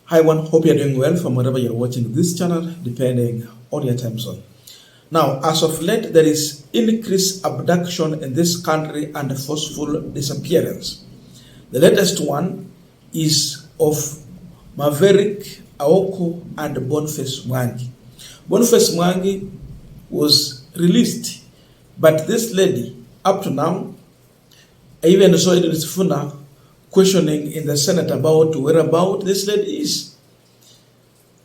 Hi everyone, hope you're doing well from wherever you're watching this channel, depending on your time zone. Now, as of late, there is increased abduction in this country and forceful disappearance. The latest one is of Maverick Aoko and Boniface Mwangi. Boniface Mwangi was released, but this lady, up to now, I even saw it in Sifuna questioning in the Senate about whereabout this lady is.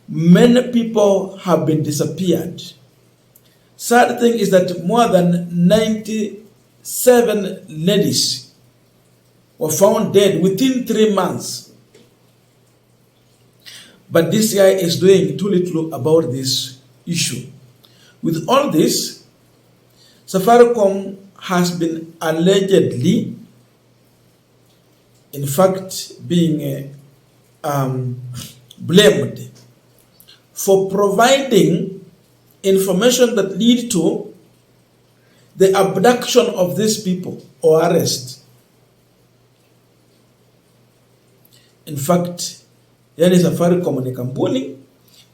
Many people have been disappeared. Sad thing is that more than 97 ladies were found dead within 3 months. But DCI is doing too little about this issue. With all this, Safaricom has been allegedly, in fact, being blamed for providing information that lead to the abduction of these people or arrest. In fact, yani Safaricom ni kampuni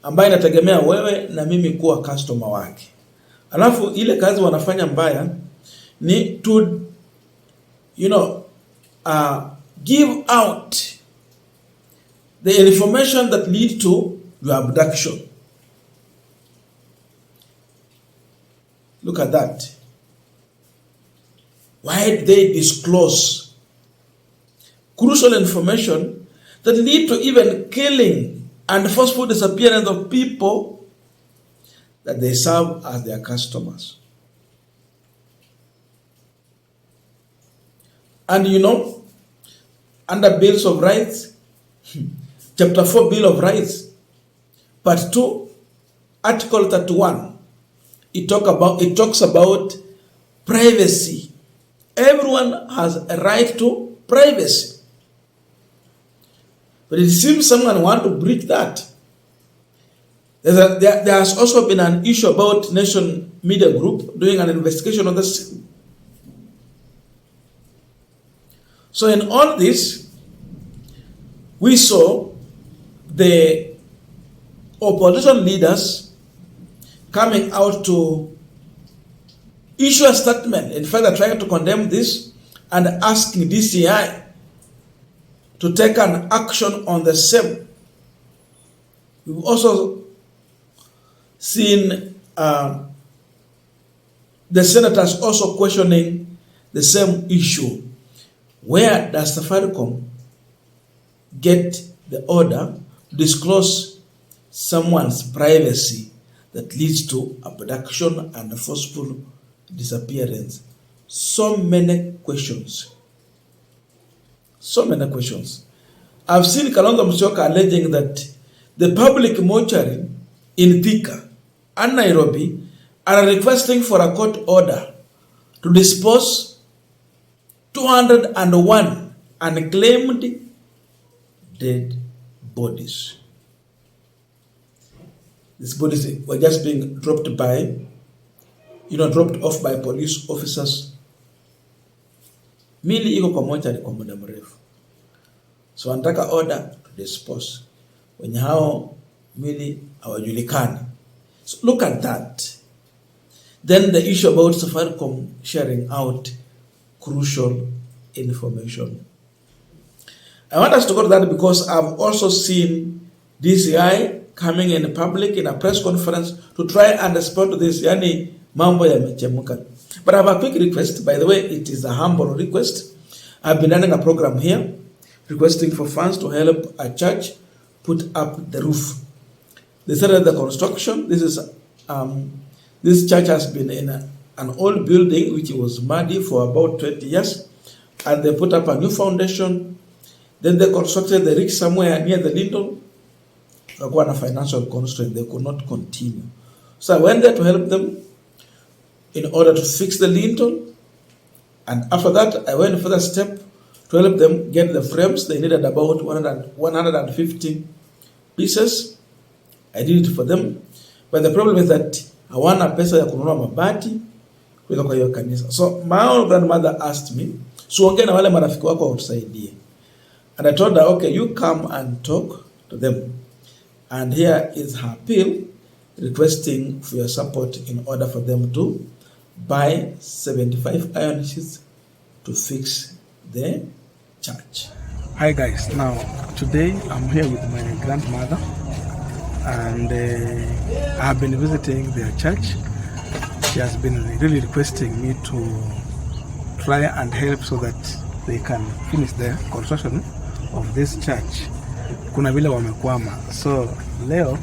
ambayo inategemea wewe na mimi kuwa customer wake. Alafu ile kazi wanafanya mbaya ni to give out the information that lead to your abduction. Look at that. Why did they disclose crucial information that lead to even killing and forceful disappearance of people that they serve as their customers? And under Bills of Rights, Chapter 4 Bill of Rights, Part 2, Article 31, it talks about privacy. Everyone has a right to privacy. But it seems someone want to breach that. There has also been an issue about Nation Media Group doing an investigation on this. So in all this, we saw the opposition leaders coming out to issue a statement. In fact, they're trying to condemn this and asking DCI to take an action on the same. We've also seen the senators also questioning the same issue. Where does Safaricom get the order to disclose someone's privacy that leads to abduction and forceful disappearance? So many questions. So many questions. I've seen Kalonzo Musyoka alleging that the public mortuary in Thika and Nairobi are requesting for a court order to dispose 201 unclaimed dead bodies. These bodies were just being dropped off by police officers. Mili iko kwa mortuary kwa muda mrefu. So wanataka order to dispose. Wenye hao mili hawajulikani. So look at that. Then the issue about Safaricom sharing out crucial information. I want us to go to that because I've also seen DCI coming in public in a press conference to try and respond to this. Yani mambo yamechemuka. But I have a quick request. By the way, it is a humble request. I've been running a program here requesting for funds to help a church put up the roof. They started the construction. This church has been in an old building which was muddy for about 20 years, and they put up a new foundation. Then they constructed the rig somewhere near the lintel. They got a financial constraint. They could not continue. So I went there to help them in order to fix the lintel. And after that, I went further step to help them get the frames. They needed about 150 pieces. I did it for them. But the problem is that hawana pesa ya kununua mabati kuweka kwa hiyo kanisa. So my own grandmother asked me, so ongea na wale marafiki wako watusaidie. And I told her, okay, you come and talk to them. And here is her appeal, requesting for your support in order for them to buy 75 iron sheets to fix the church. Hi guys, now today I'm here with my grandmother, and I have been visiting their church. She has been really requesting me to try and help so that they can finish the construction of this church. Kuna vile wamekwama, so leo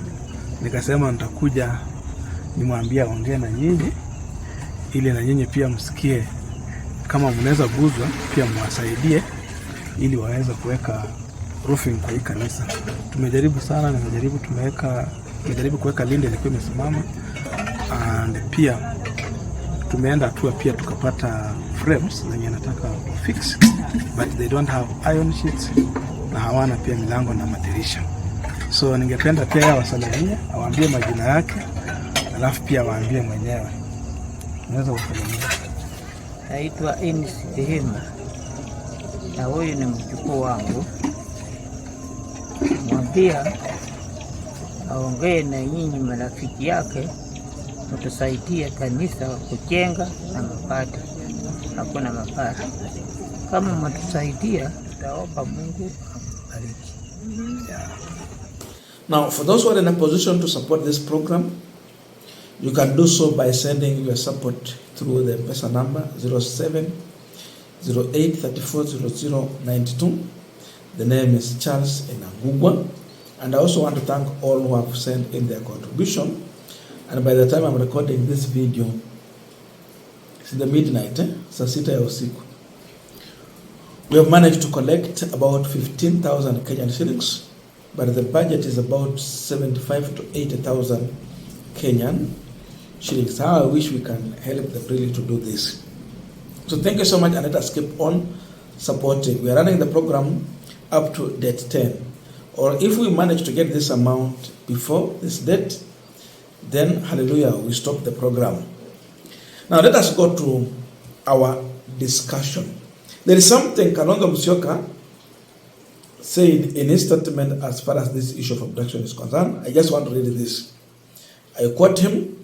nikasema nitakuja nimwambia ongea na nyinyi ili na nyinyi pia msikie kama mnaweza guzwa pia mwasaidie ili waweze kuweka roofing kwa hii kanisa. Tumejaribu sana, tumejaribu kuweka linde ilikuwa imesimama, and pia tumeenda tu pia tukapata frames zenye nataka fix, but they don't have iron sheets na hawana pia milango na madirisha. So ningependa pia wasalimie, awaambie majina yake, alafu pia waambie mwenyewe. Naweza kusalimia. Naitwa Enis Dehema, na huyu ni mjukuu wangu. Mwambia aongee na nyinyi marafiki yake, mtusaidie kanisa kujenga na mapato. Hakuna mapato. Kama mtusaidia, tutaomba Mungu abariki. Now, for those who are in a position to support this program, you can do so by sending your support through the M-Pesa number 0708340092. The name is Charles Inangungwa. And I also want to thank all who have sent in their contribution. And by the time I'm recording this video, it's in the midnight, saa sita ya usiku. We have managed to collect about 15,000 Kenyan shillings, but the budget is about 75 to 80,000 Kenyan shillings. How I wish we can help them really to do this. So thank you so much, and let us keep on supporting. We are running the program up to date 10. Or if we manage to get this amount before this date, then hallelujah, we stop the program. Now let us go to our discussion. There is something Kalonzo Musyoka said in his statement as far as this issue of abduction is concerned. I just want to read this. I quote him: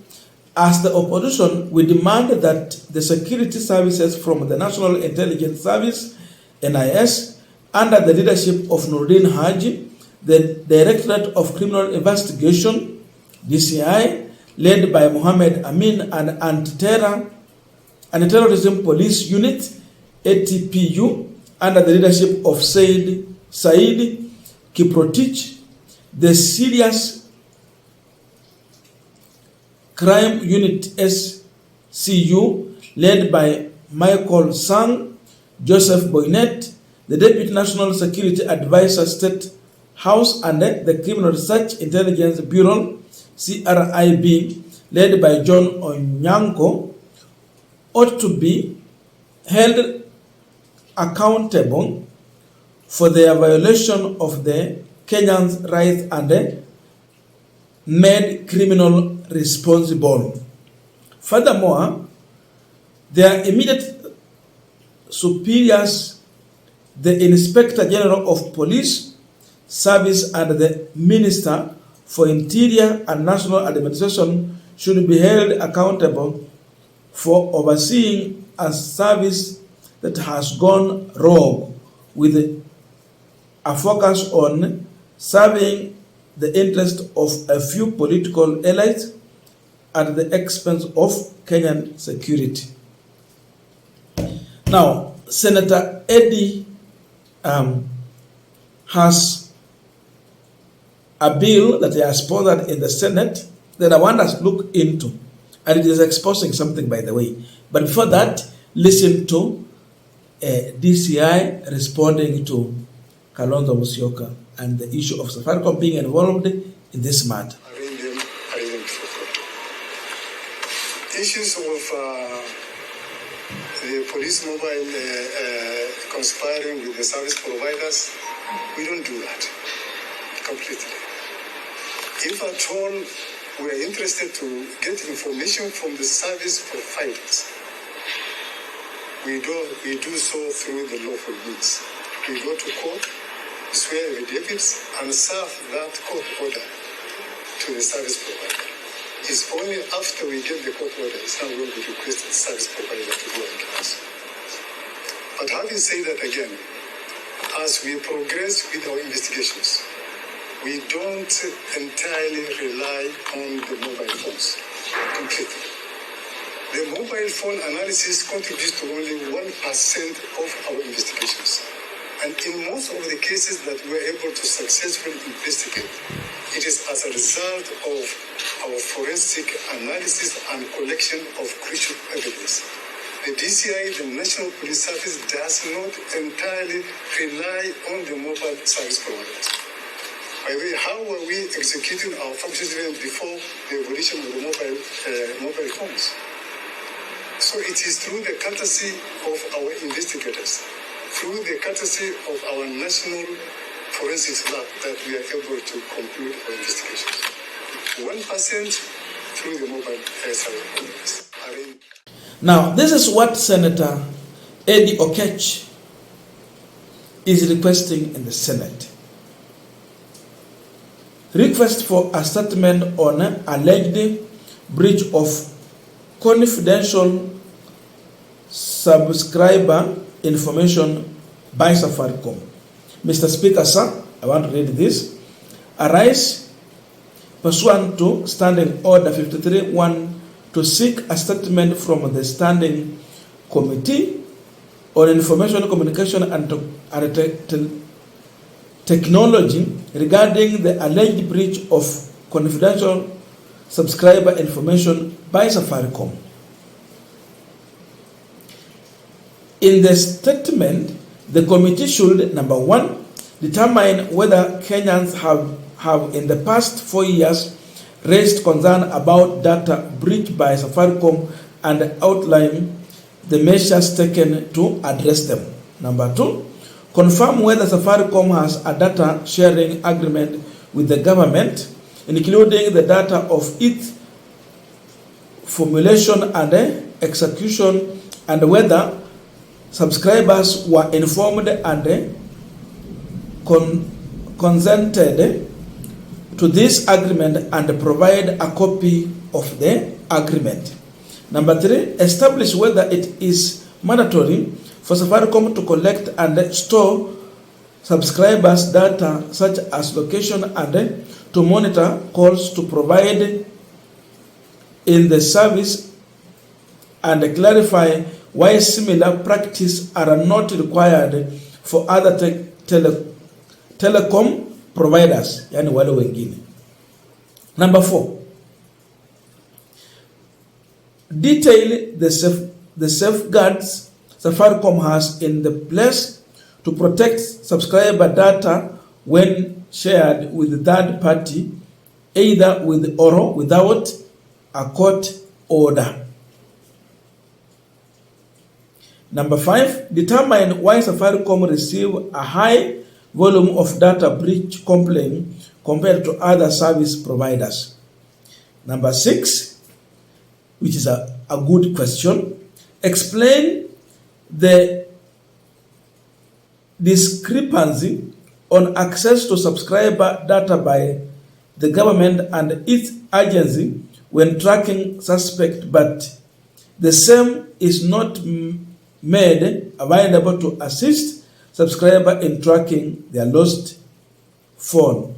"As the opposition, we demand that the security services from the National Intelligence Service, NIS, under the leadership of Nuruddin Haji, the Directorate of Criminal Investigation, DCI, led by Mohammed Amin, and Anti-Terrorism Police Unit, ATPU, under the leadership of Said Kiprotich, the Serious Crime Unit, SCU, led by Michael Sang, Joseph Boynet, the Deputy National Security Advisor, State House, and the Criminal Research Intelligence Bureau, CRIB, led by John Onyango, ought to be held accountable for their violation of the Kenyans' rights and made criminal responsible. Furthermore, their immediate superiors, the Inspector General of Police Service and the Minister for Interior and National Administration, should be held accountable for overseeing a service that has gone rogue with a focus on serving the interest of a few political elites at the expense of Kenyan security." Now, Senator Eddie has a bill that he has sponsored in the Senate that I want us to look into, and it is exposing something, by the way. But before that, listen to DCI responding to Kalonzo Musyoka and the issue of Safaricom being involved in this matter. Issues of the police mobile conspiring with the service providers, we don't do that completely. If at all we are interested to get information from the service providers, we do so through the lawful means. We go to court swear affidavits, and serve that court order to the service provider. It's only after we get the court order, it's not when we request the service provider to go and us. But having said that again, as we progress with our investigations, we don't entirely rely on the mobile phones completely. The mobile phone analysis contributes to only 1% of our investigations. And in most of the cases that we're able to successfully investigate, it is as a result of our forensic analysis and collection of crucial evidence. The DCI, the National Police Service, does not entirely rely on the mobile service providers. By the way, how are we executing our functions even before the evolution of the mobile phones? So it is through the courtesy of our investigators, through the courtesy of our National Forensics Lab, that we are able to conclude our investigations. 1% through the mobile service providers. Now, this is what Senator Eddie Okech is requesting in the Senate. Request for a statement on alleged breach of confidential subscriber information by Safaricom. Mr. Speaker, sir, I want to read this. Arise pursuant to Standing Order 53-1 to seek a statement from the Standing Committee on Information Communication and Technology regarding the alleged breach of confidential subscriber information by Safaricom. In the statement, the committee should, number one, determine whether Kenyans have in the past 4 years raised concern about data breach by Safaricom and outline the measures taken to address them. Number two, confirm whether Safaricom has a data sharing agreement with the government, including the data of its formulation and execution, and whether subscribers were informed and consented to this agreement and provide a copy of the agreement. Number three, establish whether it is mandatory for Safaricom to collect and store subscribers' data such as location and to monitor calls to provide in the service, and clarify why similar practice are not required for other telecom providers, yani wale wengine. Number four, detail the safeguards Safaricom has in the place to protect subscriber data when shared with third party, either with or without a court order. Number five, determine why Safaricom received a high volume of data breach complaint compared to other service providers. Number six, which is a good question, explain the discrepancy on access to subscriber data by the government and its agency when tracking suspect, but the same is not made available to assist subscriber in tracking their lost phone.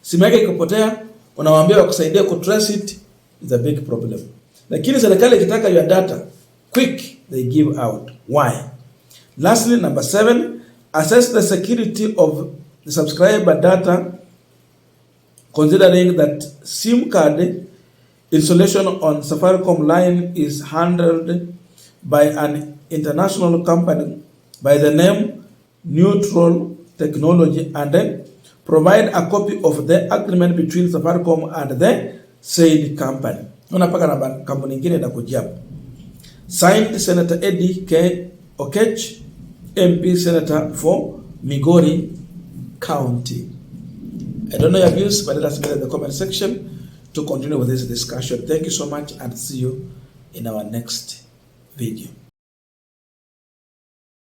Simu yake ikipotea, unawaambia wakusaidia kutrace it, is a big problem. Lakini serikali ikitaka your data quick, they give out. Why? Lastly, number 7, assess the security of the subscriber data, considering that SIM card installation on Safaricom line is handled by an international company by the name Neutral Technology, and then provide a copy of the agreement between Safaricom and the said company. Unapaka na kampuni nyingine na kujiapo. Signed, Senator Eddie K. Okech, MP Senator for Migori County. I don't know your views, but let us know in the comment section to continue with this discussion. Thank you so much, and see you in our next video.